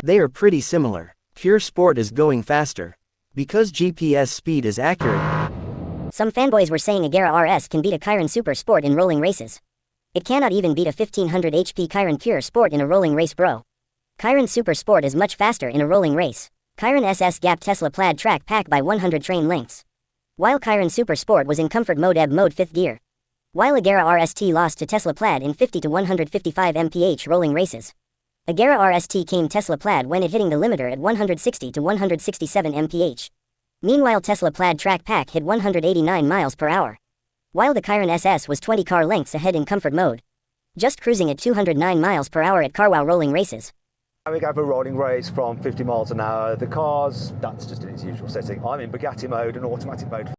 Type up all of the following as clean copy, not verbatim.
They are pretty similar. Pure Sport is going faster. Because GPS speed is accurate. Some fanboys were saying Agera RS can beat a Chiron Super Sport in rolling races. It cannot even beat a 1500 HP Chiron Pur Sport in a rolling race, bro. Chiron Super Sport is much faster in a rolling race. Chiron SS gapped Tesla Plaid track pack by 100 train lengths. While Chiron Super Sport was in comfort mode ebb mode 5th gear. While Agera RST lost to Tesla Plaid in 50 to 155 mph rolling races. Agera RST came Tesla Plaid when it hitting the limiter at 160 to 167 mph. Meanwhile Tesla Plaid track pack hit 189 miles per hour. While the Chiron SS was 20 car lengths ahead in comfort mode. Just cruising at 209 miles per hour at carwow rolling races. We have a rolling race from 50 miles an hour. The cars, that's just in its usual setting. I'm in Bugatti mode and automatic mode.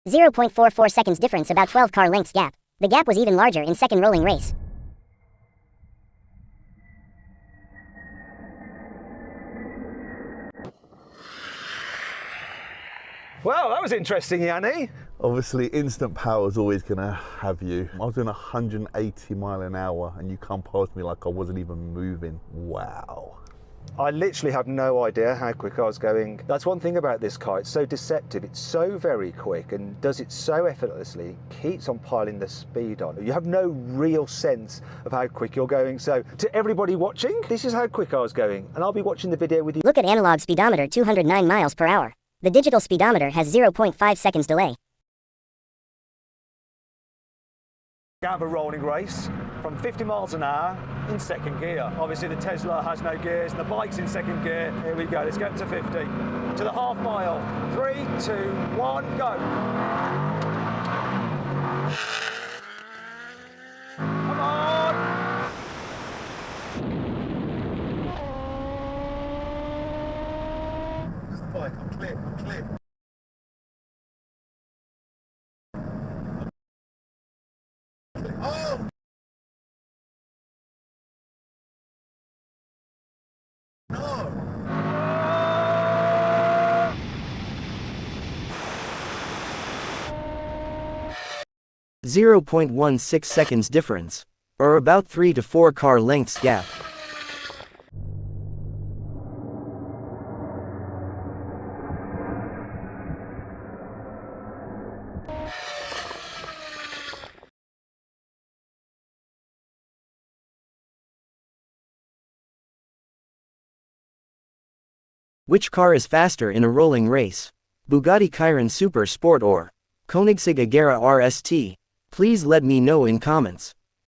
.44 seconds difference, about 12 car lengths gap. The gap was even larger in second rolling race. Well, that was interesting, Yanni. Obviously, instant power is always going to have you. I was doing 180 mile an hour and you come past me like I wasn't even moving. Wow. I literally have no idea how quick I was going. That's one thing about this car, it's so deceptive, it's so very quick and does it so effortlessly, keeps on piling the speed on. You have no real sense of how quick you're going. So to everybody watching, this is how quick I was going and I'll be watching the video with you. Look at analog speedometer, 209 miles per hour. The digital speedometer has 0.5 seconds delay. We have a rolling race from 50 miles an hour in second gear. Obviously the Tesla has no gears and the bike's in second gear. Here we go, let's get to 50. To the half mile. 3, 2, 1, go. Come on. Just the bike, I'm clear, I'm clear. Oh! No! 0.16 seconds difference, or about 3 to 4 car lengths gap. Which car is faster in a rolling race? Bugatti Chiron Super Sport or Koenigsegg Agera RST? Please let me know in comments.